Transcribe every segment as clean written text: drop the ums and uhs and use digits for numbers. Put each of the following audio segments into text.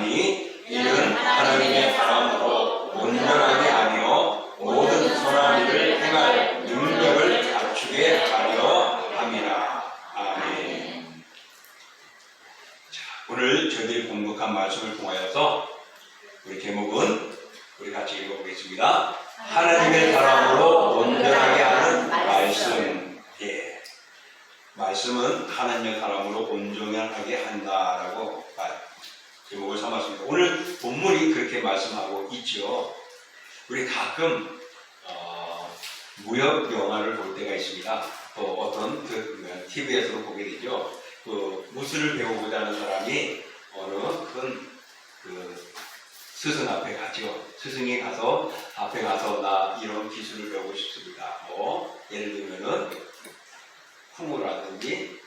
하니 이는 하나님의 사람으로 온전하게 하며 모든 선한 일을 행할 능력을 갖추게 하려 함이라. 아멘. 자, 오늘 저희들이 공독한 말씀을 통하여서 우리 제목은 우리 같이 읽어보겠습니다. 하나님의 사람으로 온전하게 하는 말씀. 예. 말씀은 하나님의 사람으로 온전하게 한다라고 제목을 삼았습니다. 오늘 본문이 그렇게 말씀하고 있죠. 우리 가끔 무협 영화를 볼 때가 있습니다. 또 어떤 TV에서도 보게 되죠. 무술을 배우고자 하는 사람이 어느 큰 스승 앞에 가죠. 스승이 가서 앞에 가서 나 이런 기술을 배우고 싶습니다. 예를 들면은 쿵우라든지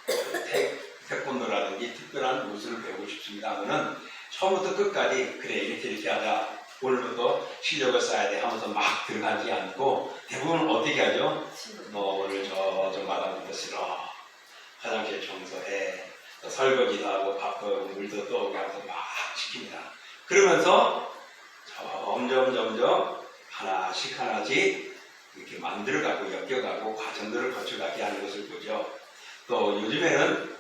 태권도라든지 특별한 무술을 배우고 싶습니다 하면은 처음부터 끝까지 그래 이렇게 하자, 오늘부터 실력을 쌓아야 돼 하면서 막 들어가지 않고 대부분 어떻게 하죠? 오늘 저 마당부터 쓸어, 화장실 청소해, 설거지도 하고 밥도 물도 떠오게 하면서 막 시킵니다. 그러면서 점점 하나씩 이렇게 만들어가고 엮여가고 과정들을 거쳐가게 하는 것을 보죠. 또 요즘에는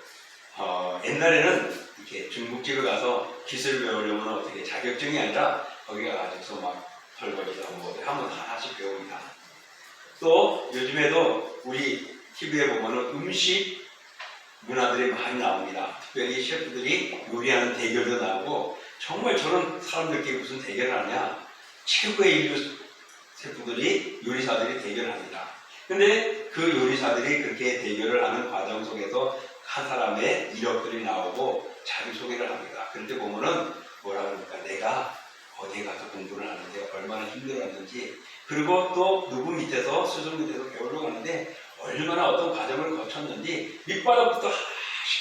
옛날에는 이렇게 중국집에 가서 기술 배우려면 어떻게 자격증이 아니라 거기 가가지고서 막 설거지도 하고 하면 하나씩 배웁니다. 또 요즘에도 우리 TV에 보면은 음식 문화들이 많이 나옵니다. 특별히 셰프들이 요리하는 대결도 나오고, 정말 저런 사람들끼리 무슨 대결을 하냐, 최고의 인류 셰프들이 요리사들이 대결을 합니다. 근데 그 요리사들이 그렇게 대결을 하는 과정 속에서 한 사람의 이력들이 나오고 자기소개를 합니다. 그럴 때 보면은 뭐라 그럽니까? 내가 어디에 가서 공부를 하는데 얼마나 힘들었는지, 그리고 또 누구 밑에서 스승 밑에서 배우러 가는데 얼마나 어떤 과정을 거쳤는지 밑바닥부터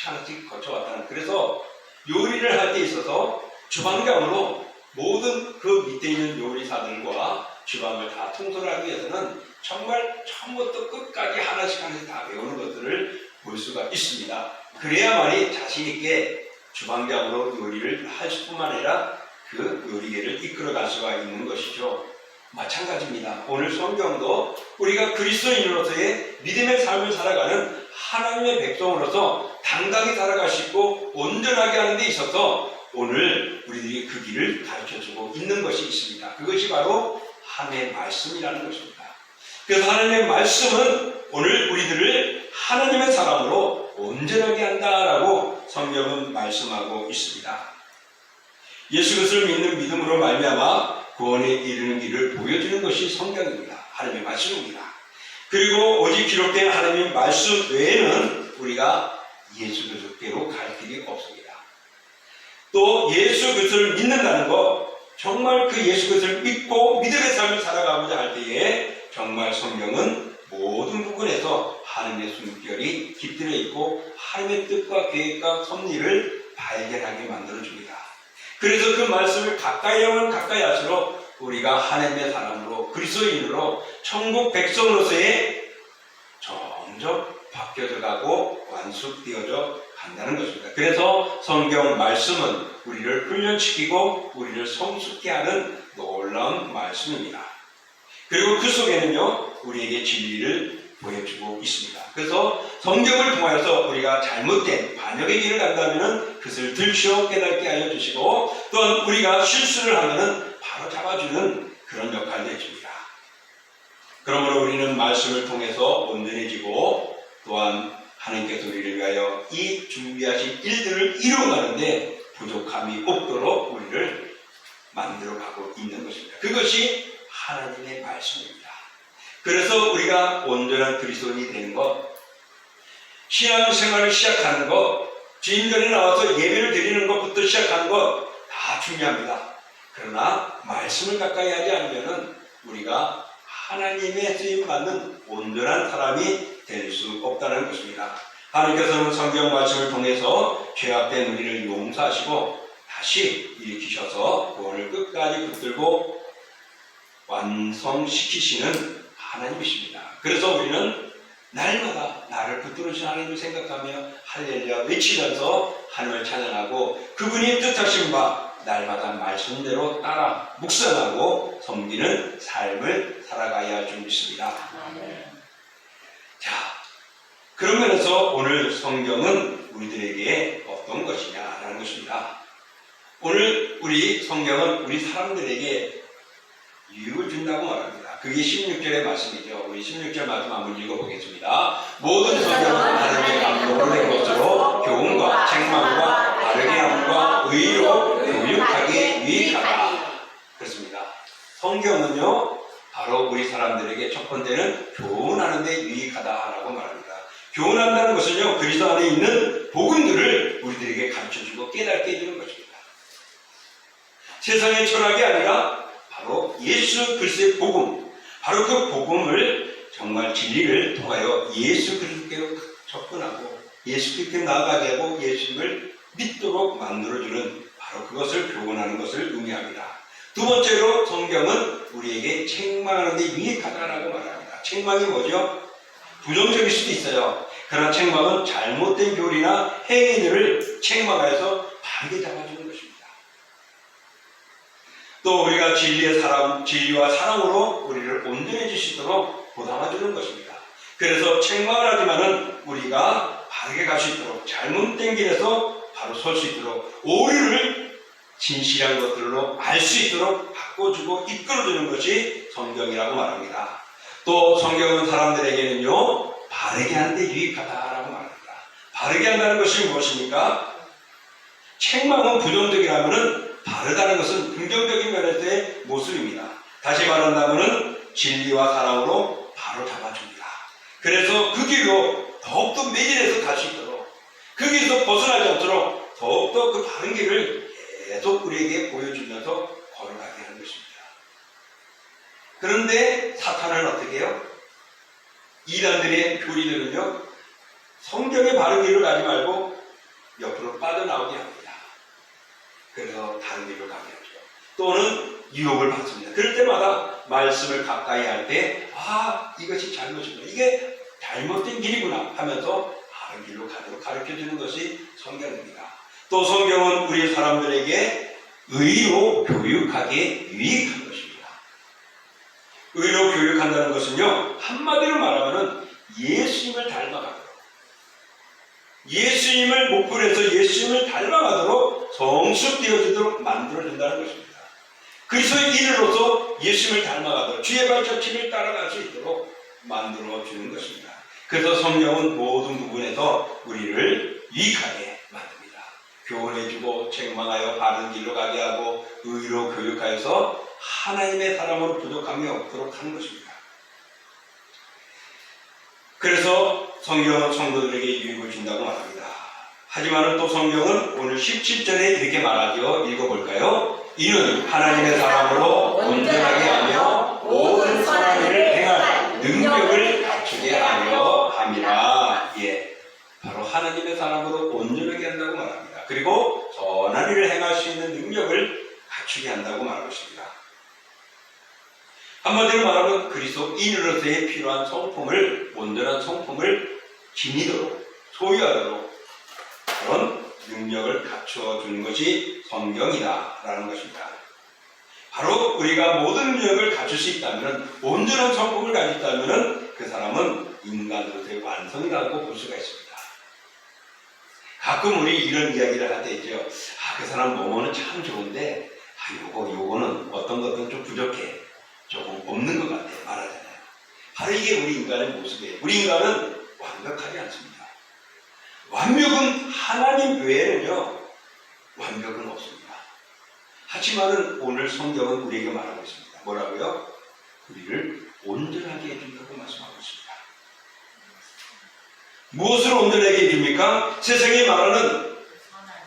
하나씩 거쳐왔다는. 그래서 요리를 할 때 있어서 주방장으로 모든 그 밑에 있는 요리사들과 주방을 다 통솔을 하기 위해서는 정말 처음부터 끝까지 하나씩 다 배우는 것들을 볼 수가 있습니다. 그래야만이 자신있게 주방장으로 요리를 할 뿐만 아니라 그 요리계를 이끌어갈 수가 있는 것이죠. 마찬가지입니다. 오늘 성경도 우리가 그리스도인으로서의 믿음의 삶을 살아가는 하나님의 백성으로서 당당히 살아갈 수 있고 온전하게 하는 데 있어서 오늘 우리들이 그 길을 가르쳐주고 있는 것이 있습니다. 그것이 바로 하나님의 말씀이라는 것입니다. 그래서 하나님의 말씀은 오늘 우리들을 하나님의 사람으로 온전하게 한다라고 성경은 말씀하고 있습니다. 예수 그리스도를 믿는 믿음으로 말미암아 구원에 이르는 길을 보여주는 것이 성경입니다. 하나님의 말씀입니다. 그리고 오직 기록된 하나님의 말씀 외에는 우리가 예수 그리스도께로 갈 길이 없습니다. 또 예수 그리스도를 믿는다는 것, 정말 그 예수 그리스도를 믿고 믿음의 삶을 살아가고자 할 때에 정말 성경은 모든 부분에서 하나님의 숨결이 깃들어 있고 하나님의 뜻과 계획과 섭리를 발견하게 만들어줍니다. 그래서 그 말씀을 가까이 하면 가까이 할수록 우리가 하나님의 사람으로 그리스도인으로 천국 백성으로서의 점점 바뀌어져 가고 완숙되어져 간다는 것입니다. 그래서 성경 말씀은 우리를 훈련시키고 우리를 성숙케 하는 놀라운 말씀입니다. 그리고 그 속에는요, 우리에게 진리를 보여주고 있습니다. 그래서 성경을 통하여서 우리가 잘못된 반역의 길을 간다면 그것을 들추어 깨닫게 하여 주시고, 또한 우리가 실수를 하면 바로 잡아주는 그런 역할도 해줍니다. 그러므로 우리는 말씀을 통해서 온전해지고, 또한 하나님께서 우리를 위하여 이 준비하신 일들을 이루어가는데 부족함이 없도록 우리를 만들어가고 있는 것입니다. 그것이 하나님의 말씀입니다. 그래서 우리가 온전한 그리스도인이 되는 것, 신앙생활을 시작하는 것, 주인전에 나와서 예배를 드리는 것부터 시작하는 것 다 중요합니다. 그러나 말씀을 가까이 하지 않으면 우리가 하나님의 쓰임받는 온전한 사람이 될 수 없다는 것입니다. 하나님께서는 성경 말씀을 통해서 죄악된 우리를 용서하시고 다시 일으키셔서 구원을 끝까지 붙들고 완성시키시는 하나님이십니다. 그래서 우리는 날마다 나를 붙들으신 하나님을 생각하며 할렐루야 외치면서 하나님을 찬양하고 그분이 뜻하신 바 날마다 말씀대로 따라 묵상하고 섬기는 삶을 살아가야 할 줄 믿습니다. 자, 그런 면에서 오늘 성경은 우리들에게 어떤 것이냐라는 것입니다. 오늘 우리 성경은 우리 사람들에게 유익을 준다고 말합니다. 그게 16절의 말씀이죠. 우리 16절 말씀 한번 읽어보겠습니다. 모든 성경은 하나님의 감동을 낸 것으로 교훈과 책망과 바르게 함과 의로 교육하기 유익하다. 그렇습니다. 성경은요, 바로 우리 사람들에게 첫 번째는 교훈하는 데 유익하다라고 말합니다. 교훈한다는 것은요, 그리스도 안에 있는 복음들을 우리들에게 가르쳐주고 깨닫게 해주는 것입니다. 세상의 철학이 아니라 바로 예수 그리스도의 복음, 바로 그 복음을 정말 진리를 통하여 예수 그리스도께로 접근하고 예수 그리스도께 나아가게 하고 예수를 믿도록 만들어주는 바로 그것을 교훈하는 것을 의미합니다. 두 번째로 성경은 우리에게 책망하는 데 유익하다라고 말합니다. 책망이 뭐죠? 부정적일 수도 있어요. 그러나 책망은 잘못된 교리나 행위들을 책망하여서 바르게 잡아주는 것입니다. 또 우리가 진리와 사랑으로 우리를 온전해질 수 있도록 보담아주는 것입니다. 그래서 책망을 하지만은 우리가 바르게 갈 수 있도록, 잘못된 길에서 바로 설 수 있도록, 오류를 진실한 것들로 알 수 있도록 바꿔주고 이끌어주는 것이 성경이라고 말합니다. 또 성경은 사람들에게는요, 바르게 하는데 유익하다라고 말합니다. 바르게 한다는 것이 무엇입니까? 책망은 부정적이라면은 바르다는 것은 긍정적인 면에서의 모습입니다. 다시 말한다면은 진리와 사랑으로 바로 잡아줍니다. 그래서 그 길로 더욱더 매진해서 갈 수 있도록, 그 길에서 벗어나지 않도록 더욱더 그 바른 길을 계속 우리에게 보여주면서 걸어가게 하는 것입니다. 그런데 사탄은 어떻게 해요? 이단들의 교리들은요, 성경의 바른 길을 가지 말고 옆으로 빠져나오게 합니다. 그래서 다른 길로 가게 하죠. 또는 유혹을 받습니다. 그럴 때마다 말씀을 가까이 할 때, 이것이 잘못이구나, 이게 잘못된 길이구나 하면서 바른 길로 가도록 가르쳐주는 것이 성경입니다. 또 성경은 우리 사람들에게 의로 교육하기에 유익한 것입니다. 의로 교육한다는 것은요, 한마디로 말하면 예수님을 닮아가도록, 예수님을 목표로 해서 예수님을 닮아가도록 성숙되어지도록 만들어준다는 것입니다. 그리스도의 인으로서 예수님을 닮아가도록 주의 발자취를 따라갈 수 있도록 만들어주는 것입니다. 그래서 성경은 모든 부분에서 우리를 유익하게 만듭니다. 교훈해주고 책망하여 바른 길로 가게 하고 의로 교육하여서 하나님의 사람으로 부족함이 없도록 하는 것입니다. 그래서 성경은 성도들에게 유익을 준다고 말합니다. 하지만 또 성경은 오늘 17절에 이렇게 말하죠. 읽어볼까요? 이는 하나님의 사람으로 온전하게 하며 모든 선한 일을 행할 능력을 갖추게 하려 함이라. 예, 바로 하나님의 사람으로 온전하게 한다고 말합니다. 그리고 선한 일을 행할 수 있는 능력을 갖추게 한다고 말하고 있습니다. 한마디로 말하면 그리스도인으로서의 필요한 성품을, 온전한 성품을 지니도록, 소유하도록 그런 능력을 갖추어 주는 것이 성경이다라는 것입니다. 바로 우리가 모든 능력을 갖출 수 있다면, 온전한 성품을 가지고 있다면 그 사람은 인간으로서의 완성이라고 볼 수가 있습니다. 가끔 우리 이런 이야기를 할 때 있죠. 그 사람 뭐뭐는 참 좋은데 요거는 어떤 것은 좀 부족해, 조금 없는 것 같아 말하잖아요. 바로 이게 우리 인간의 모습이에요. 우리 인간은 완벽하지 않습니다. 완벽은 하나님 외에는요, 완벽은 없습니다. 하지만은 오늘 성경은 우리에게 말하고 있습니다. 뭐라고요? 우리를 온전하게 해준다고 말씀하고 있습니다. 무엇을 온전하게 해줍니까? 세상이 말하는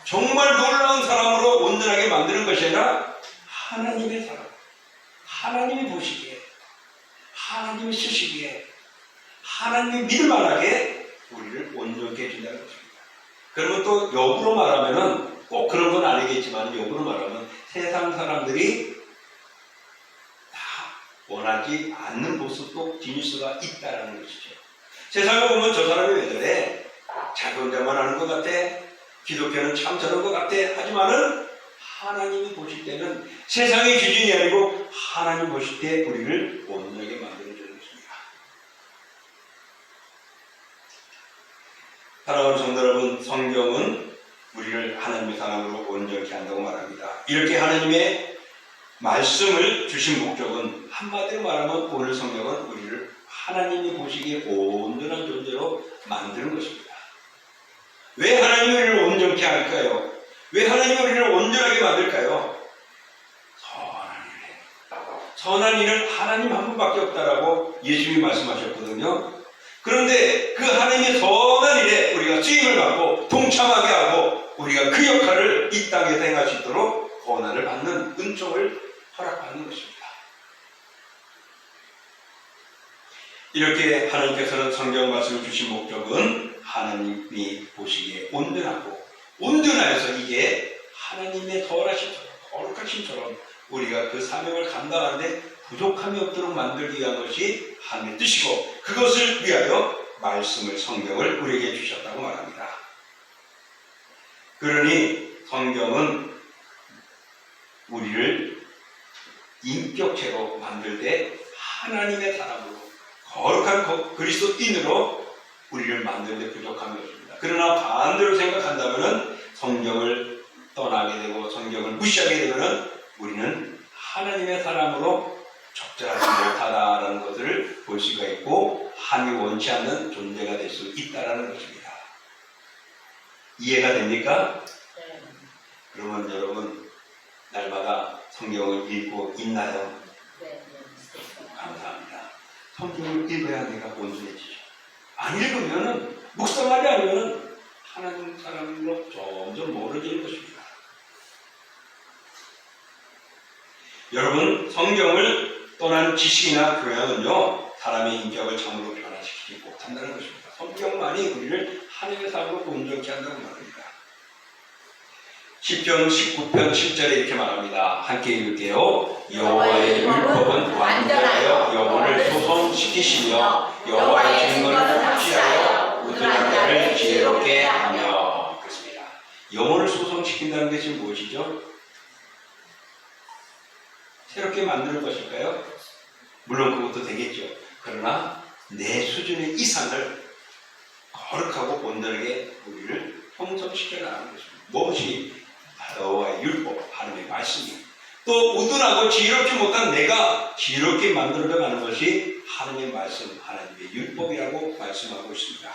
정말 놀라운 사람으로 온전하게 만드는 것이 아니라 하나님의 사람, 하나님이 보시기에, 하나님이 쓰시기에, 하나님이 믿을만하게 우리를 온전하게 해준다는 것입니다. 그러면 또 역으로 말하면은 꼭 그런 건 아니겠지만, 역으로 말하면 세상 사람들이 다 원하지 않는 모습도 지닐 수가 있다는 것이죠. 세상에 보면 저 사람이 왜 저래? 자기 혼자만 하는 것 같아. 기독교는 참 저런 것 같아. 하지만은 하나님이 보실 때는 세상의 기준이 아니고 하나님 보실 때 우리를 온전하게 만들어주는 것입니다. 사랑하는 성도 여러분, 성경은 우리를 하나님의 사람으로 온전케 한다고 말합니다. 이렇게 하나님의 말씀을 주신 목적은 한마디로 말하면 오늘 성경은 우리를 하나님이 보시기에 온전한 존재로 만드는 것입니다. 왜 하나님이 우리를 온전케 할까요? 왜 하나님이 우리를 온전하게 만들까요? 선한 일에. 선한 일은 하나님 한 분밖에 없다라고 예수님이 말씀하셨거든요. 그런데 그 하나님의 선한 일에 우리가 쓰임을 받고 동참하게 하고 우리가 그 역할을 이 땅에서 행할 수 있도록 권한을 받는 은총을 허락받는 것입니다. 이렇게 하나님께서는 성경 말씀을 주신 목적은 하나님이 보시기에 온전하고 온전하여서 이게 하나님의 거룩하심처럼 우리가 그 사명을 감당하는데 부족함이 없도록 만들기 위한 것이 하나님의 뜻이고 그것을 위하여 말씀을 성경을 우리에게 주셨다고 말합니다. 그러니 성경은 우리를 인격체로 만들 때 하나님의 사람으로 거룩한 그리스도인으로 우리를 만들 때 부족함이 없습니다. 그러나 반대로 생각한다면 성경을 떠나게 되고 성경을 무시하게 되면 우리는 하나님의 사람으로 적절하지 못하다라는 것을 볼 수가 있고 하나님이 원치 않는 존재가 될 수 있다는 것입니다. 이해가 됩니까? 네. 그러면 여러분 날마다 성경을 읽고 있나요? 네. 감사합니다. 성경을 읽어야 내가 온전해지죠. 안 읽으면 묵상하지 않으면 하나님 사람으로 점점 멀어지는 것입니다. 여러분 성경을 떠난 지식이나 교양은요 사람의 인격을 참으로 변화시키지 못한다는 것입니다. 성경만이 우리를 하나님의 사람으로 온전케 한다고 말합니다. 시편 19편 7절에 이렇게 말합니다. 함께 읽을게요. 여호와의 율법은 완전하여 영혼을 소성시키시며 여호와의 증거는 확실하여 우둔한 자를 지혜롭게 하며. 그렇습니다. 영혼을 소성시킨다는 것이 무엇이죠? 새롭게 만드는 것일까요? 물론 그것도 되겠죠. 그러나 내 수준의 이상을 거룩하고 온전하게 우리를 형성시켜 나가는 것입니다. 무엇이? 여호와의 율법, 하나님의 말씀이 또 우둔하고 지혜롭지 못한 내가 지혜롭게 만들어져 가는 것이 하나님의 말씀, 하나님의 율법이라고 말씀하고 있습니다.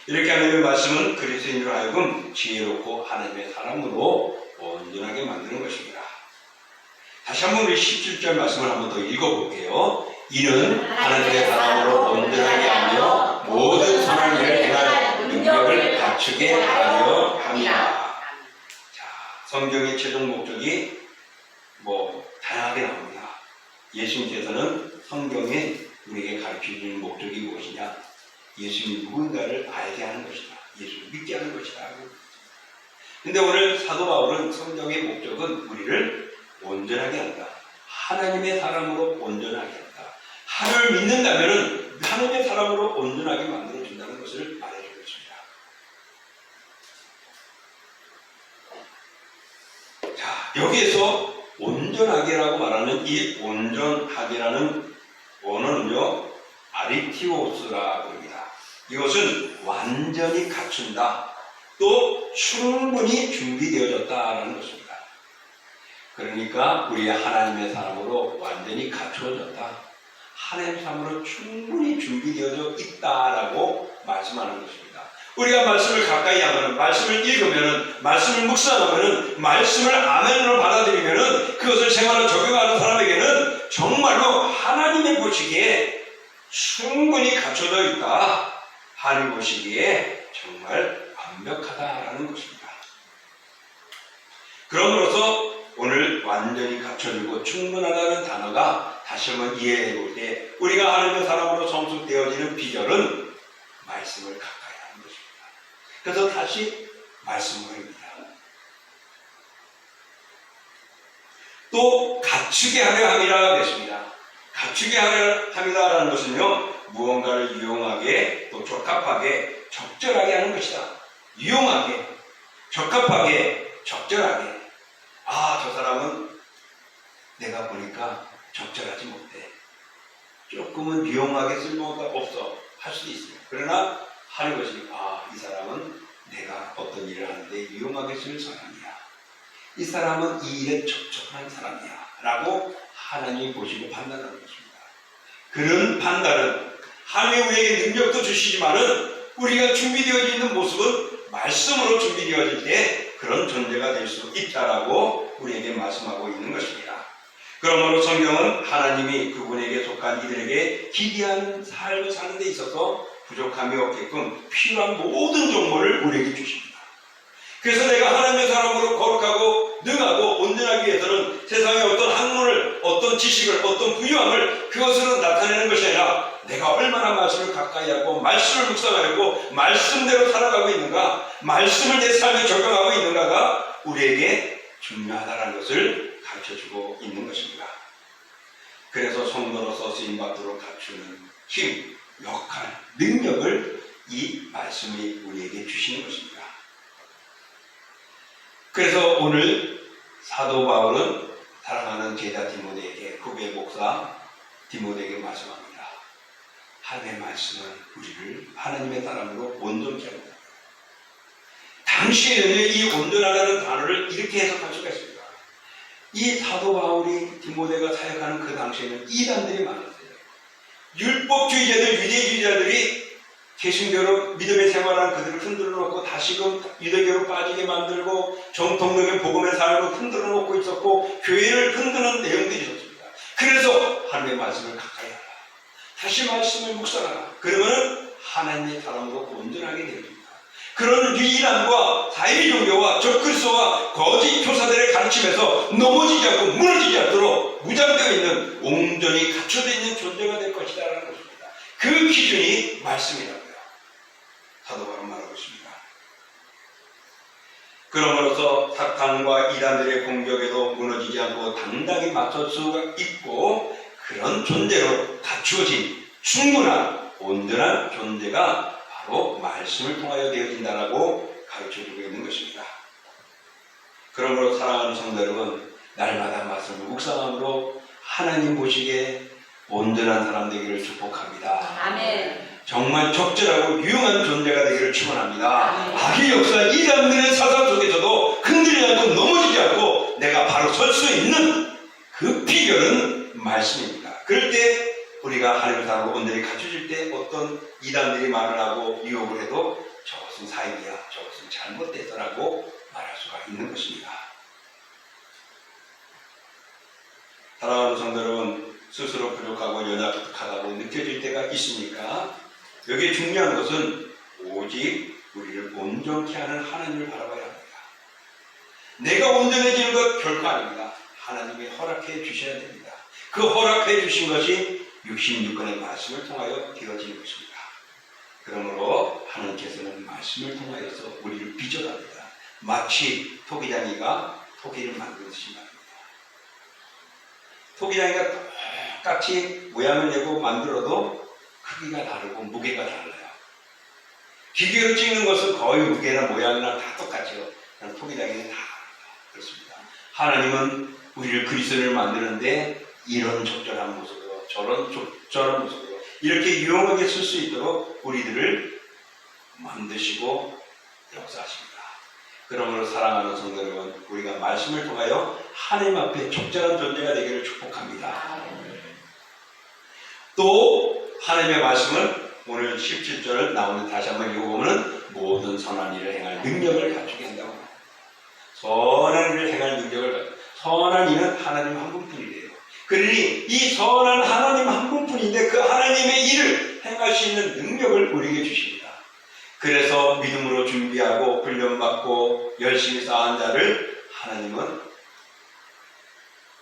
이렇게 하나님의 말씀은 그리스도인으로 하여금 지혜롭고 하나님의 사람으로 온전하게 만드는 것입니다. 다시 한번 우리 17절 말씀을 한번 더 읽어볼게요. 이는 하나님의 사람으로 온전하게 하며 모든 선한 일을 행할 능력을 갖추게 하려 합니다. 자, 성경의 최종 목적이 다양하게 나옵니다. 예수님께서는 성경에 우리에게 가르쳐주는 목적이 무엇이냐? 예수님이 누군가를 알게 하는 것이다. 예수를 믿게 하는 것이다. 근데 오늘 사도 바울은 성경의 목적은 우리를 온전하게 한다. 하나님의 사람으로 온전하게 한다. 하나님을 믿는다면 하나님의 사람으로 온전하게 만들어준다는 것을 말해주고 있습니다. 자, 여기에서 온전하게라고 말하는 이 온전하게라는 원어는요, 아리티오스라고 합니다. 이것은 완전히 갖춘다. 또 충분히 준비되어졌다라는 것입니다. 그러니까 우리 하나님의 사람으로 완전히 갖추어졌다. 하나님의 사람으로 충분히 준비되어져 있다라고 말씀하는 것입니다. 우리가 말씀을 가까이 하면, 말씀을 읽으면, 말씀을 묵상하면, 말씀을 아멘으로 받아들이면 그것을 생활로 적용하는 사람에게는 정말로 하나님의 보시기에 충분히 갖춰져 있다. 하나님 보시기에 정말 완벽하다라는 것입니다. 그러므로서 오늘 완전히 갖춰지고 충분하다는 단어가 다시 한번 이해해 볼 때 우리가 하나님의 사람으로 성숙되어지는 비결은 말씀을 가까이 하는 것입니다. 그래서 다시 말씀입니다. 또 갖추게 하려 함이라 했습니다. 갖추게 하려 함이라는 것은요, 무언가를 유용하게 또 적합하게 적절하게 하는 것이다. 유용하게 적합하게 적절하게, 아, 저 사람은 내가 보니까 적절하지 못해. 조금은 유용하게 쓸모가 없어 할 수도 있어요. 그러나 하는 것이, 아, 이 사람은 내가 어떤 일을 하는데 유용하게 쓸 사람이야. 이 사람은 이 일에 적절한 사람이야. 라고 하나님이 보시고 판단하는 것입니다. 그런 판단은 하나님이 우리에게 능력도 주시지만은 우리가 준비되어 있는 모습은 말씀으로 준비되어질 때 그런 존재가 될 수 있다라고 우리에게 말씀하고 있는 것입니다. 그러므로 성경은 하나님이 그분에게 속한 이들에게 기이한 삶을 사는 데 있어서 부족함이 없게끔 필요한 모든 정보를 우리에게 주십니다. 그래서 내가 하나님의 사람으로 거룩하고 능하고 온전하기 위해서는 세상의 어떤 학문을, 어떤 지식을, 어떤 부유함을 그것으로 나타내는 것이 아니라 내가 얼마나 말씀을 가까이 하고 말씀을 묵상하고 말씀대로 살아가고 있는가, 말씀을 내 삶에 적용하고 있는가가 우리에게 중요하다는 것을 가르쳐주고 있는 것입니다. 그래서 성도로서 쓰임받도록 갖추는 힘, 역할, 능력을 이 말씀이 우리에게 주시는 것입니다. 그래서 오늘 사도 바울은 사랑하는 제자 디모데에게, 후배 목사 디모데에게 말씀합니다. 하나님의 말씀은 우리를 하나님의 사람으로 온전케 합니다. 당시에는 이 온전하다는 단어를 이렇게 해석할 수가 있습니다. 이 사도 바울이 디모데가 사역하는 그 당시에는 이단들이 많았어요. 율법주의자들, 유대주의자들이 개신교로 믿음의 생활하는 그들을 흔들어 놓고 다시금 유대교로 빠지게 만들고 정통적인 복음의 삶을 흔들어 놓고 있었고 교회를 흔드는 내용들이 있었습니다. 그래서 하나님의 말씀을 가까이 하라. 다시 말씀을 묵상하라. 그러면 하나님의 사람으로 온전하게 되어집니다. 그런 유일함과 사이비 종교와 적그리스도와 거짓 교사들의 가르침에서 넘어지지 않고 무너지지 않도록 무장되어 있는, 온전히 갖춰져 있는 존재가 될 것이다라는 것입니다. 그 기준이 말씀이라고요. 사도 바울은 말하고 있습니다. 그러므로서 사탄과 이단들의 공격에도 무너지지 않고 당당히 맞설 수가 있고, 그런 존재로 갖추어진 충분한 온전한 존재가 바로 말씀을 통하여 되어진다라고 가르쳐주고 있는 것입니다. 그러므로 사랑하는 성도 여러분, 날마다 말씀을 묵상함으로 하나님 보시기에 온전한 사람 되기를 축복합니다. 아멘. 정말 적절하고 유용한 존재가 되기를 축원합니다. 아멘. 악의 역사, 이단들의 사상 속에서도 흔들리지 않고 넘어지지 않고 내가 바로 설 수 있는 그 비결은 말씀입니다. 그럴 때 우리가 하나님의 사람으로 온전히 갖춰질 때 어떤 이단들이 말을 하고 유혹을 해도 저것은 사입이야, 저것은 잘못됐더라고 말할 수가 있는 것입니다. 사랑하는 성도 여러분, 스스로 부족하고 연약하다고 느껴질 때가 있습니까? 여기에 중요한 것은 오직 우리를 온전케 하는 하나님을 바라봐야 합니다. 내가 온전해지는 것 결코 아닙니다. 하나님이 허락해 주셔야 됩니다. 그 허락해 주신 것이 66권의 말씀을 통하여 되어지는 것입니다. 그러므로 하나님께서는 말씀을 통하여서 우리를 빚어갑니다. 마치 토기장이가 토기를 만드듯이 말입니다. 토기장이가 똑같이 모양을 내고 만들어도 크기가 다르고 무게가 달라요. 기계로 찍는 것은 거의 무게나 모양이나 다 똑같죠. 토기장이는 다 그렇습니다. 하나님은 우리를 그리스도를 만드는데 이런 적절한 모습으로, 저런 적절한 모습으로 이렇게 유용하게 쓸 수 있도록 우리들을 만드시고 역사하십니다. 그러므로 사랑하는 성도 여러분, 우리가 말씀을 통하여 하나님 앞에 적절한 존재가 되기를 축복합니다. 또 하나님의 말씀은 오늘 17절 나오는 다시 한번 읽어보면 모든 선한 일을 행할 능력을 갖추게 한다고 합니다. 선한 일을 행할 능력을 갖추게. 선한 일은 하나님 한 분뿐이래요. 그러니 이 선한 하나님 한 분뿐인데 그 하나님의 일을 행할 수 있는 능력을 우리에게 주십니다. 그래서 믿음으로 준비하고 훈련받고 열심히 쌓은 자를 하나님은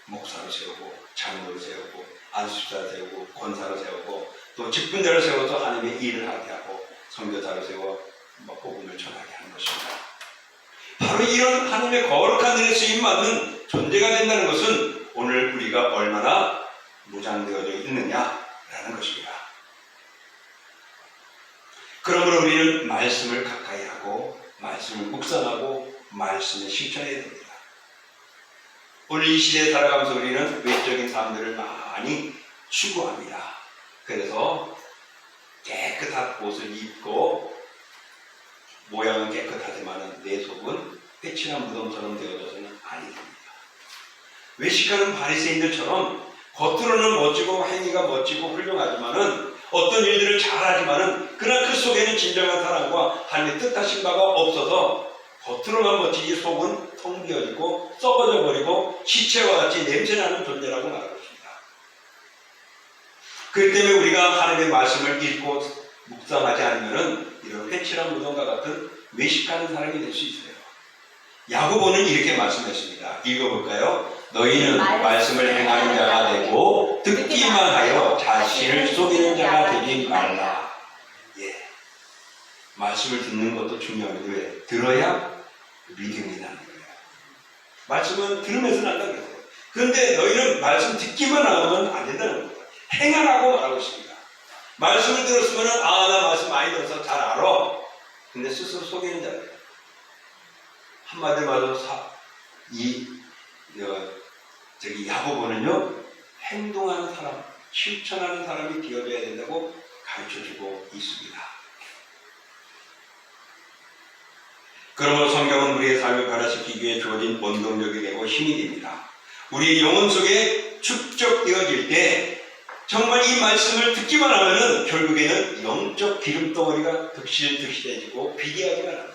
목사로 세우고 장로로 세우고 안수자로 세우고 권사로 세우고 또 직분자를 세워서 하나님의 일을 하게 하고 선교사로 세워 복음을 전하게 하는 것입니다. 바로 이런 하나님의 거룩한 일에 쓰임받는 존재가 된다는 것은 오늘 우리가 얼마나 무장되어져 있느냐라는 것입니다. 그러므로 우리는 말씀을 가까이 하고 말씀을 묵상하고 말씀을 실천해야 됩니다. 오늘 이 시대에 살아가면서 우리는 외적인 삶들을 많이 추구합니다. 그래서 깨끗한 옷을 입고 모양은 깨끗하지만 내 속은 회칠한 무덤처럼 되어져서는 아니 됩니다. 외식하는 바리새인들처럼 겉으로는 멋지고 행위가 멋지고 훌륭하지만은 어떤 일들을 잘하지만은 그러나 그 속에는 진정한 사랑과 하나님의 뜻하신 바가 없어서 겉으로만 멋지지 속은 텅 비어지고 썩어져 버리고 시체와 같이 냄새나는 존재라고 말하고 있습니다. 그렇기 때문에 우리가 하나님의 말씀을 읽고 묵상하지 않으면은 이런 회칠한 무덤과 같은 외식하는 사람이 될 수 있어요. 야고보는 이렇게 말씀했습니다. 읽어볼까요? 너희는 말씀을 행하는 자가 되고 듣기만 하여 자신을 속이는 자가 되지 말라. 예, 말씀을 듣는 것도 중요한데 왜? 들어야 믿음이 나는 거예요. 말씀은 들으면서 난다 그랬어요. 그런데 너희는 말씀 듣기만 하면 안 된다는 겁니다. 행하라고 말하고 있습니다. 말씀을 들었으면 나 말씀 많이 들어서 잘 알아. 근데 스스로 속이는 자예요. 한마디로 말해서 야고보는요, 행동하는 사람, 실천하는 사람이 되어져야 된다고 가르쳐주고 있습니다. 그러므로 성경은 우리의 삶을 변화시키기 위해 주어진 원동력이 되고 힘이 됩니다. 우리의 영혼 속에 축적되어질 때 정말 이 말씀을 듣기만 하면은 결국에는 영적 기름덩어리가 득실득실해지고 비대하기만 합니다.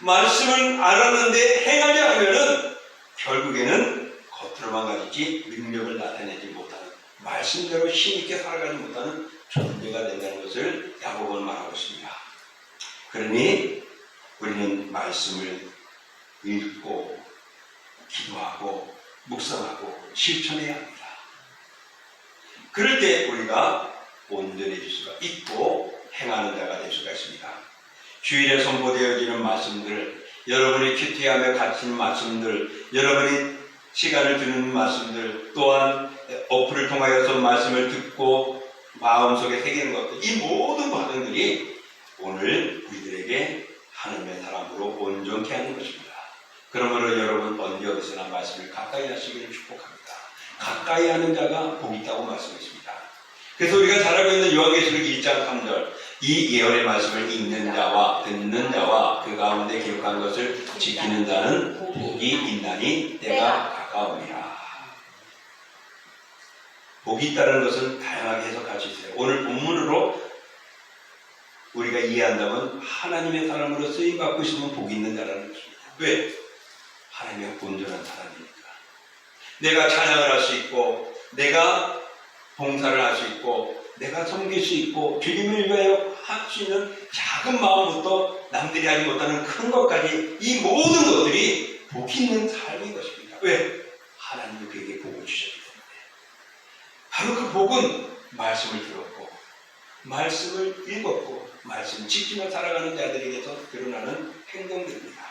말씀을 알았는데 행하지 않으면은 결국에는 겉으로만 가지지 능력을 나타내지 못하는, 말씀대로 힘있게 살아가지 못하는 존재가 된다는 것을 야고보는 말하고 있습니다. 그러니 우리는 말씀을 읽고 기도하고 묵상하고 실천해야 합니다. 그럴 때 우리가 온전해질 수가 있고 행하는 자가 될 수가 있습니다. 주일에 선포되어지는 말씀들, 여러분이 큐티하며 갇힌 말씀들, 여러분이 시간을 두는 말씀들, 또한 어플을 통하여서 말씀을 듣고 마음속에 새기는 것들, 이 모든 과정들이 오늘 우리들에게 하나님의 사람으로 온전케 하는 것입니다. 그러므로 여러분 언제 어디서나 말씀을 가까이 하시기를 축복합니다. 가까이 하는 자가 복이 있다고 말씀했습니다. 그래서 우리가 잘 알고 있는 요한계시록 1장 3절, 이 예언의 말씀을 읽는 자와 듣는 자와 그 가운데 기록한 것을 지키는 자는 복이 있나니 때가 가까우니라. 복이 있다는 것은 다양하게 해석할 수 있어요. 오늘 본문으로 우리가 이해한다면 하나님의 사람으로 쓰임받고 있으면 복이 있는 자라는 것입니다. 왜? 하나님의 온전한 사람이니까. 내가 찬양을 할 수 있고, 내가 봉사를 할 수 있고, 내가 섬길 수 있고, 주님을 위하여 할 수 있는 작은 마음부터 남들이 하지 못하는 큰 것까지, 이 모든 것들이 복이 있는 삶인 것입니다. 왜? 하나님이 그에게 복을 주셨기 때문에. 바로 그 복은 말씀을 들었고, 말씀을 읽었고, 말씀 지키며 살아가는 자들에게서 드러나는 행동들입니다.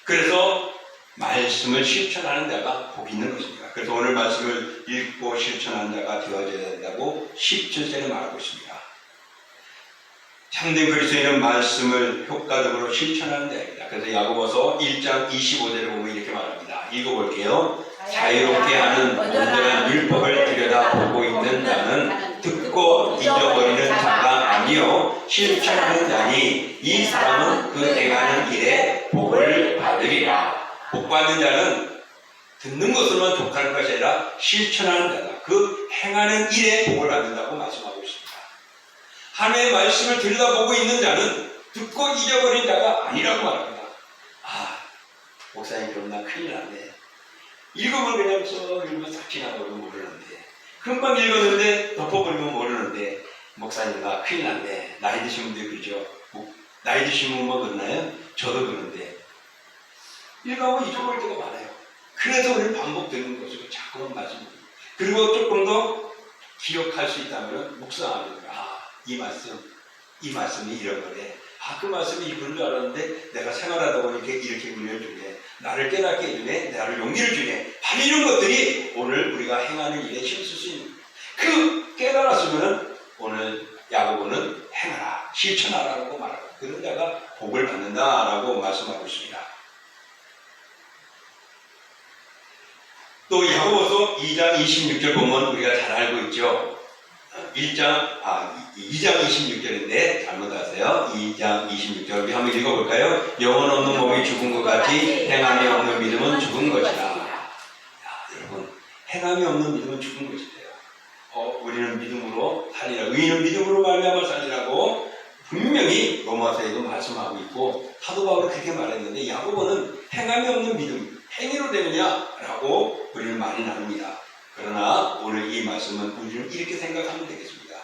그래서 말씀을 실천하는 자가 복이 있는 것입니다. 그래서 오늘 말씀을 읽고 실천하는 자가 되어져야 된다고 17절에 말하고 있습니다. 참된 그리스도인은 말씀을 효과적으로 실천하는 자입니다. 그래서 야고보서 1장 25절에 보면 이렇게 말합니다. 읽어볼게요. 자유롭게 하는 온전한 율법을 들여다보고 있는 자는 듣고 잊어버리는 자가 아니요 실천하는 자니 이 사람은 그 행하는 일에 복을 받으리라. 복받는 자는 듣는 것으로만 족하는 것이 아니라 실천하는 자다. 그 행하는 일에 복을 받는다고 말씀하고 있습니다. 하나님의 말씀을 들여다보고 있는 자는 듣고 잊어버린 자가 아니라고 말합니다. 목사님 그럼 나 큰일 났네. 읽으면 그냥 읽으면 싹 지나버리면 모르는데, 금방 읽었는데 덮어버리면 모르는데, 목사님 나 큰일 났네. 나이 드신 분들 그러죠. 나이 드신 분 뭐 그러나요? 저도 그러는데 읽어보면 잊어버릴 때가 많아요. 그래서 우리는 반복되는 것이고 자꾸만 말씀입니다. 그리고 조금 더 기억할 수 있다면 묵상하는 거예요. 이 말씀이 이런 거네. 그 말씀이 이런 줄 알았는데 내가 생활하다 보니 이렇게 은혜를 주네. 나를 깨닫게 해주네. 나를 용기를 주네. 바로 이런 것들이 오늘 우리가 행하는 일에 힘쓸 수 있는 거예요. 그 깨달았으면 오늘 야고보는 행하라, 실천하라고 말하고 그런 자가 복을 받는다라고 말씀하고 있습니다. 또 야고보서 2장 26절 보면 우리가 잘 알고 있죠. 2장 26절인데 잘못하세요. 2장 26절 우리 한번 읽어볼까요? 영혼 없는 몸이 죽은 것 같이 행함이 없는 믿음은 죽은 것이다. 여러분, 행함이 없는 믿음은 죽은 것이래요. 우리는 믿음으로 살리라. 의인은 믿음으로 말미암아 살리라고 분명히 로마서에도 말씀하고 있고 사도 바울은 그렇게 말했는데 야고보는 행함이 없는 믿음, 행위로 되느냐라고 우리는 많이 나눕니다. 그러나 오늘 이 말씀은 우리는 이렇게 생각하면 되겠습니다.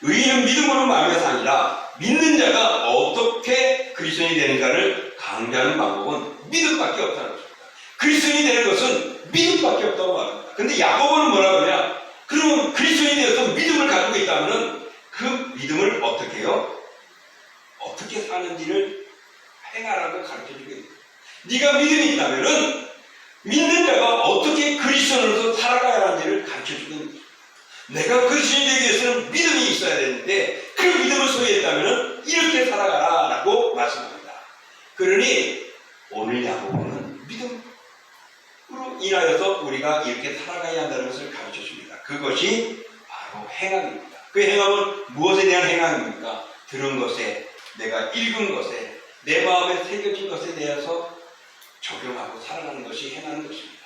의인은 믿음으로 말미암아 사니라. 믿는 자가 어떻게 그리스도인이 되는가를 강조하는 방법은 믿음밖에 없다는 것입니다. 그리스도인이 되는 것은 믿음밖에 없다고 말합니다. 근데 야고보는 뭐라고 하냐? 그러면 그리스도인이 되어서 믿음을 가지고 있다면 그 믿음을 어떻게 해요? 어떻게 사는지를 행하라고 가르쳐주고 있습니다. 네가 믿음이 있다면 믿는 자가 어떻게 그리스도인으로서 살아가야 하는지를 가르쳐주고 있는 것입니다. 내가 그리스도인이 되기 위해서는 믿음이 있어야 되는데 그 믿음을 소유했다면 이렇게 살아가라 라고 말씀합니다. 그러니 오늘 야고보는 믿음으로 인하여서 우리가 이렇게 살아가야 한다는 것을 가르쳐줍니다. 그것이 바로 행함입니다. 그 행함은 무엇에 대한 행함입니까? 들은 것에, 내가 읽은 것에, 내 마음에 새겨진 것에 대해서 적용하고 살아가는 것이 행하는 것입니다.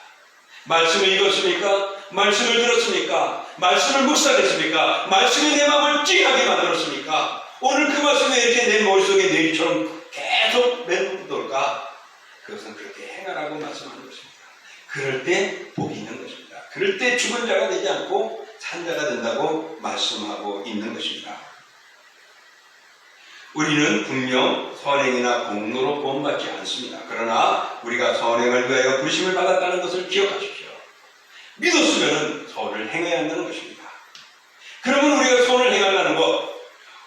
말씀을 읽었습니까? 말씀을 들었습니까? 말씀을 묵상했습니까? 말씀이 내 마음을 찡하게 만들었습니까? 오늘 그 말씀이 이렇게 내 머릿속에 내리처럼 계속 맴돌까? 그것은 그렇게 행하라고 말씀하는 것입니다. 그럴 때 복이 있는 것입니다. 그럴 때 죽은 자가 되지 않고 산 자가 된다고 말씀하고 있는 것입니다. 우리는 분명 선행이나 공로로 구원받지 않습니다. 그러나 우리가 선행을 위하여 부르심을 받았다는 것을 기억하십시오. 믿었으면 선을 행해야 한다는 것입니다. 그러면 우리가 선을 행하려는 것,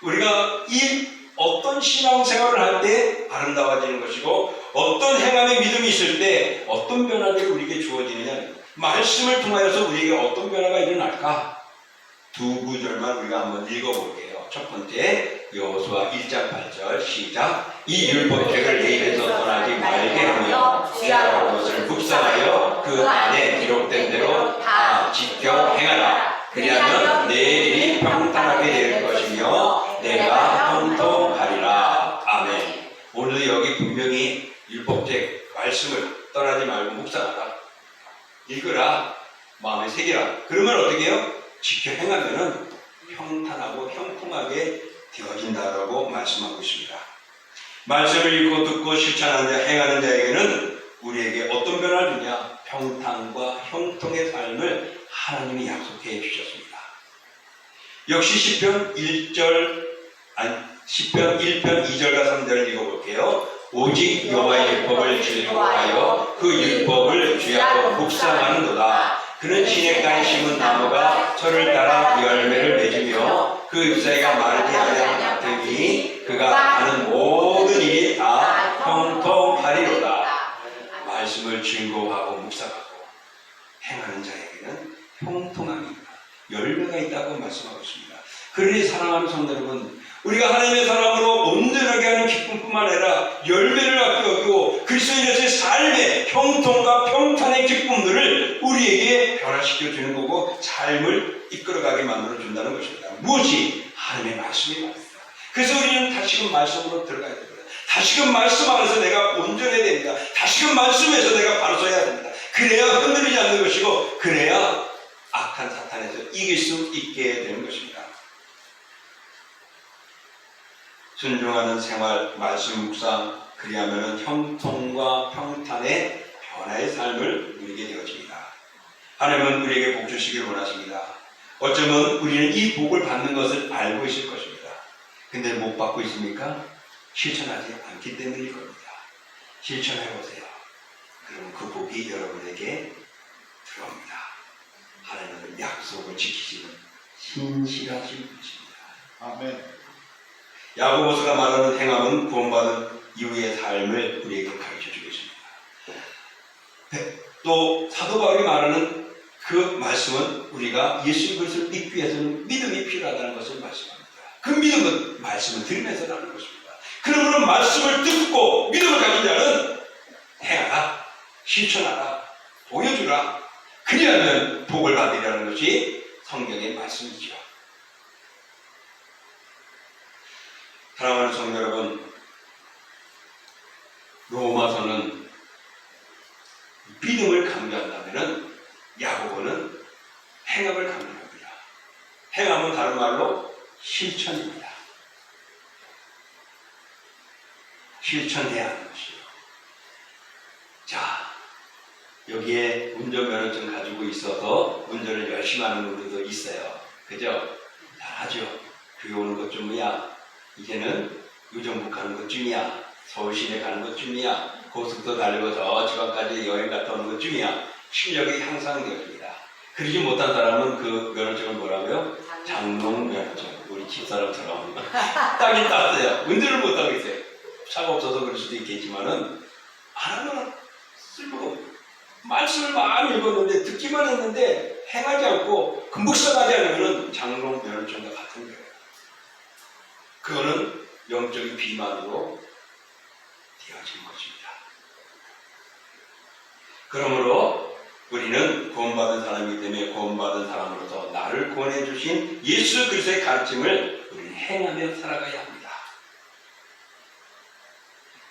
우리가 이 어떤 신앙생활을 할 때 아름다워지는 것이고 어떤 행함의 믿음이 있을 때 어떤 변화들이 우리에게 주어지느냐, 말씀을 통하여서 우리에게 어떤 변화가 일어날까? 두 구절만 우리가 한번 읽어볼게요. 첫 번째, 여호수아 1장 8절 시작. 이 율법책을 내 입에서 떠나지 말게 하며 주야로 것을 묵상하여 그 안에 기록된 대로 다 지켜 행하라. 그리하면 내 일이 평탄하게 될 것이며 내가 형통하리라. 아멘. 오늘도 여기 분명히 율법책 말씀을 떠나지 말고 묵상하라. 읽으라. 마음에 새기라. 그러면 어떻게 해요? 지켜 행하면은 평탄하고 형통하게 되어진다라고 말씀하고 있습니다. 말씀을 읽고 듣고 실천하는 자, 행하는 자에게는 우리에게 어떤 변화를 주냐? 평탄과 형통의 삶을 하나님이 약속해 주셨습니다. 역시 시편 1편 1편 2절과 3절을 읽어볼게요. 오직 여호와의 율법을 즐거워하여 그 율법을 주야로 묵상하는도다. 그는 시냇가에 심은 나무가 철을 따라 열매를 맺으며 그 잎사귀가 마르지 아니하니 그가 하는 모든 일이 다 형통하리로다. 말씀을 즐거워하고 묵상하고 행하는 자에게는 형통함이 열매가 있다고 말씀하고 있습니다. 그러니 사랑하는 성도 여러분, 우리가 하나님의 사람으로 온전하게 하는 기쁨뿐만 아니라 열매를 갖게 하고 그리스도인의 삶의 형통과 평탄의 기쁨들을 우리에게 변화시켜 주는 거고 삶을 이끌어가게 만들어 준다는 것입니다. 무엇이? 하나님의 말씀이 말입니다. 그래서 우리는 다시금 말씀으로 들어가야 됩니다. 다시금 말씀 안에서 내가 온전해야 됩니다. 다시금 말씀에서 내가 바로 서야 됩니다. 그래야 흔들리지 않는 것이고 그래야 악한 사탄에서 이길 수 있게 되는 것입니다. 순종하는 생활, 말씀 묵상, 그리하면 형통과 평탄의 변화의 삶을 누리게 되어집니다. 하나님은 우리에게 복 주시기를 원하십니다. 어쩌면 우리는 이 복을 받는 것을 알고 있을 것입니다. 근데 못 받고 있습니까? 실천하지 않기 때문일 겁니다. 실천해보세요. 그럼 그 복이 여러분에게 들어옵니다. 하나님은 약속을 지키시는 신실하신 분이십니다. 아멘. 야고보서가 말하는 행함은 구원받은 이후의 삶을 우리에게 가르쳐주고 있습니다. 또 사도 바울이 말하는 그 말씀은 우리가 예수 그리스도를 믿기 위해서는 믿음이 필요하다는 것을 말씀합니다. 그 믿음은 말씀을 들으면서 나는 것입니다. 그러므로 말씀을 듣고 믿음을 가진 자는 행하라, 실천하라, 보여주라. 그리하면 복을 받으리라는 것이 성경의 말씀이죠. 사랑하는 성도 여러분, 로마서는 믿음을 강조한다면 야고보는 행함을 강조합니다. 행함은 다른 말로 실천입니다. 실천해야 하는 것이요. 자, 여기에 운전면허증 가지고 있어서 운전을 열심히 하는 분들도 있어요. 그죠? 잘하죠. 교회 오는 것쯤이야. 이제는 유정부 가는 것쯤이야. 서울 시내 가는 것쯤이야. 고속도 달리고 저 지방까지 여행 갔다 오는 것쯤이야. 실력이 향상되어집니다. 그러지 못한 사람은 그 면허증을 뭐라고요? 장롱 면허증. 우리 집사람처럼 따긴 땄어요. 운전을 못하겠어요. 차가 없어서 그럴 수도 있겠지만은 안 하면 쓸모가 없어요. 말씀을 많이 읽었는데 듣기만 했는데 행하지 않고 묵상하지 않으면 장롱 면허증과 같은 거예요. 그거는 영적인 비만으로 되어진 것입니다. 그러므로 우리는 구원받은 사람이기 때문에 구원받은 사람으로서 나를 구원해 주신 예수 그리스도의 가르침을 우리는 행하며 살아가야 합니다.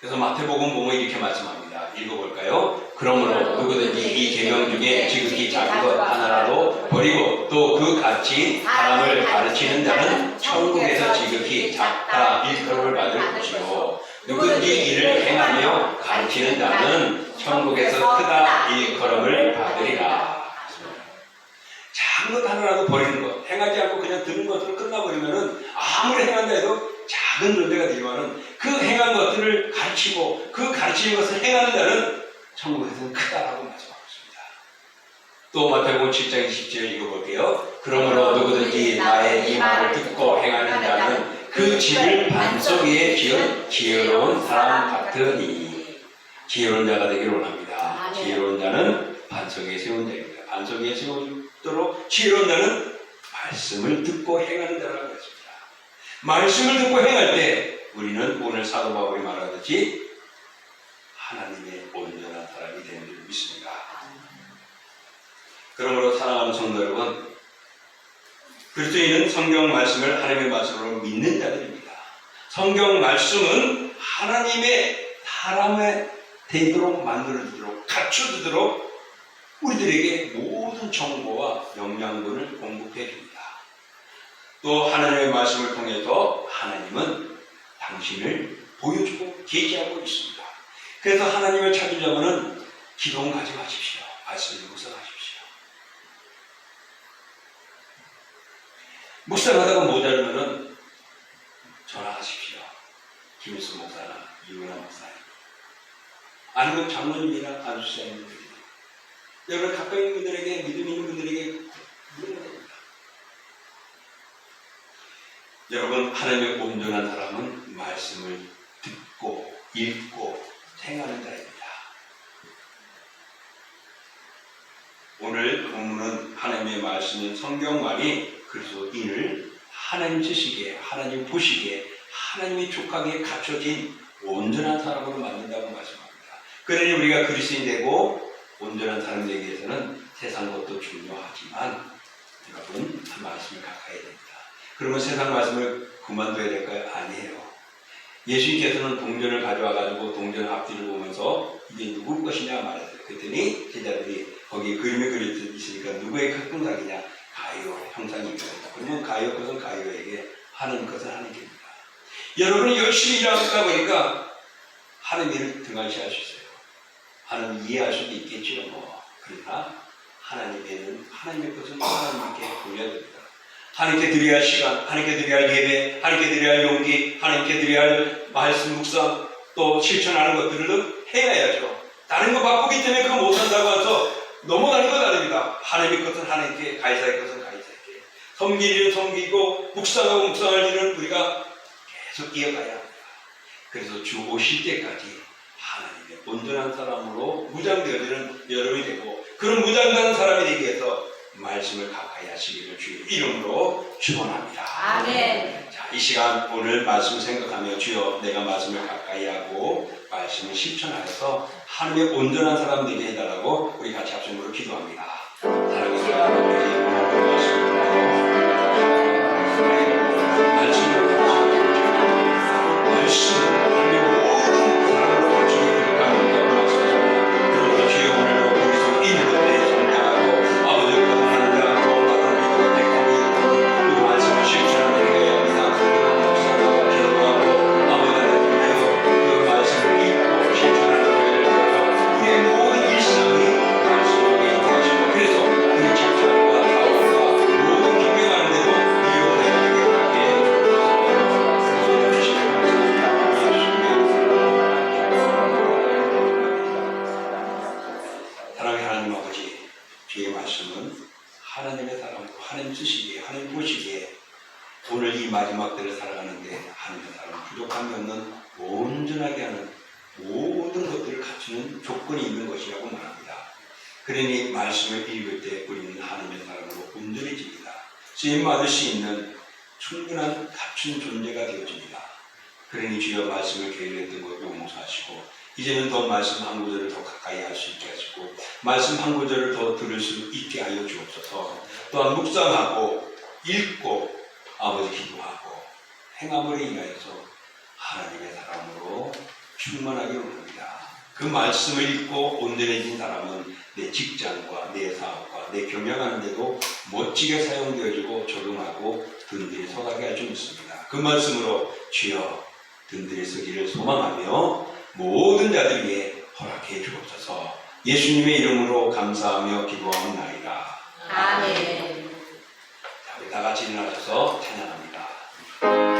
그래서 마태복음 보면 이렇게 말씀합니다. 읽어볼까요? 그러므로 누구든지 이 계명 중에 지극히 작은 것 하나라도 버리고 또 그 같이 사람을 가르치는 자는 천국에서 지극히 작다 일컬음을 받을 것이요 누구든지 이를 행하며 가르치는 자는 천국에서 크다 일컬음을 받으리라. 작은 것 하나라도 버리는 것, 행하지 않고 그냥 듣는 것으로 끝나버리면은 아무리 행한다 해도 작은 존재가 되지만은 그 행한 것들을 가르치고 그 가르치는 것을 행하는 자는 천국에서는 크다라고 말씀하고 있습니다. 또 마태복음 7장 20절 읽어볼게요. 그러므로 누구든지 나의 이 말을 듣고 행하는 자는 그 집을 반석 위에 지은 지혜로운 사람 같으니. 지혜로운 자가 되기를 원합니다. 지혜로운 자는 반석 위에 세운 자입니다. 반석 위에 세우도록 지혜로운 자는 말씀을 듣고 행하는 자라고 했습니다. 말씀을 듣고 행할 때 우리는 오늘 사도 바울이 말하듯이 하나님의 온전한 사람이 되는 줄 믿습니다. 그러므로 사랑하는 성도 여러분, 그리스도인은 성경 말씀을 하나님의 말씀으로 믿는 자들입니다. 성경 말씀은 하나님의 사람에 되도록 만들어주도록 갖춰주도록 우리들에게 모든 정보와 영양분을 공급해 줍니다. 또 하나님의 말씀을 통해서 하나님은 당신을 보여주고 계시하고 있습니다. 그래서 하나님을 찾으려면 기도원 가지 마십시오. 말씀을 묵상하십시오. 묵상하다가 모자르면 전화하십시오. 김일수 목사나 이은하 목사님, 아니면 장로님이나 안수사님들, 여러분 가까이 있는 분들에게, 믿음 있는 분들에게 물어야 됩니다. 여러분, 하나님의 온전한 사람은 말씀을 듣고 읽고 행하는 자입니다. 오늘 본문은 하나님의 말씀인 성경만이 그리스도인을 하나님 지시기에, 하나님 보시기에, 하나님이 족하기에 갖춰진 온전한 사람으로 만든다고 말씀합니다. 그러니 우리가 그리스도인 되고 온전한 사람 되기 위해서는 세상 것도 중요하지만 여러분 한 말씀을 가까이 됩니다. 그러면 세상 말씀을 그만둬야 될까요? 아니에요. 예수님께서는 동전을 가져와가지고 동전 앞뒤를 보면서 이게 누구 것이냐 말했어요. 그랬더니 제자들이 거기에 그림이 그려져 있으니까 누구의 형상이냐? 가이오 형상이 있습니다. 그러면 가이오 것은 가이오에게, 하나님 것은 하나님께입니다. 여러분이 열심히 일하다 보니까 하나님을 등한시할 수 있어요. 하나님 이해할 수도 있겠지요. 그러나 하나님에는 하나님의 것은 하나님께 돌려야 됩니다. 하나님께 드려야 할 시간, 하나님께 드려야 할 예배, 하나님께 드려야 할 용기, 하나님께 드려야 할 말씀 묵상, 또 실천하는 것들을 해야죠. 다른 거 바쁘기 때문에 그거 못한다고 해서 넘어가는 건 아닙니다. 하나님의 것은 하나님께, 가이사의 것은 가이사에게. 섬길 일은 섬기고 묵상하고 묵상할 일은 우리가 계속 이어가야 합니다. 그래서 주 오실 때까지 하나님의 온전한 사람으로 무장되어지는 여러분이 되고, 그런 무장된 사람이 되기 위해서 말씀을 가까이 하시기를 주의 이름으로 축원합니다. 아멘. 자, 이 시간 오늘 말씀 생각하며 주여 내가 말씀을 가까이 하고 말씀을 실천하여서 하나님의 온전한 사람 되게 해달라고 우리 같이 합심으로 기도합니다. 사랑하는 아버지, 오늘 말씀을 하나님의 사람으로 하나님 쓰시기에 하나님 보시기에 오늘 이 마지막 때를 살아가는데 하나님의 사람 부족함이 없는 온전하게 하는 모든 것들을 갖추는 조건이 있는 것이라고 말합니다. 그러니 말씀을 읽을 때 우리는 하나님의 사람으로 온전해집니다. 쓰임 받을 수 있는 충분한 갖춘 존재가 되어집니다. 그러니 주여 말씀을 게을리했던 것 용서하시고 이제는 더 말씀 한 구절을 더 가까이 할 수 있게 하시고 말씀 한 구절을 더 들을 수 있게 하여 주옵소서. 또한 묵상하고 읽고 아버지 기도하고 행함으로 인하여서 하나님의 사람으로 충만하게 오릅니다. 그 말씀을 읽고 온전해진 사람은 내 직장과 내 사업과 내 경영하는 데도 멋지게 사용되어지고 적응하고 든든히 서가게 할 줄 믿습니다. 그 말씀으로 주여 든든히 서기를 소망하며 모든 자들 위해 허락해 주옵소서. 예수님의 이름으로 감사하며 기도하옵나이다. 아멘. 자, 우리 다 같이 일어나셔서 찬양합니다.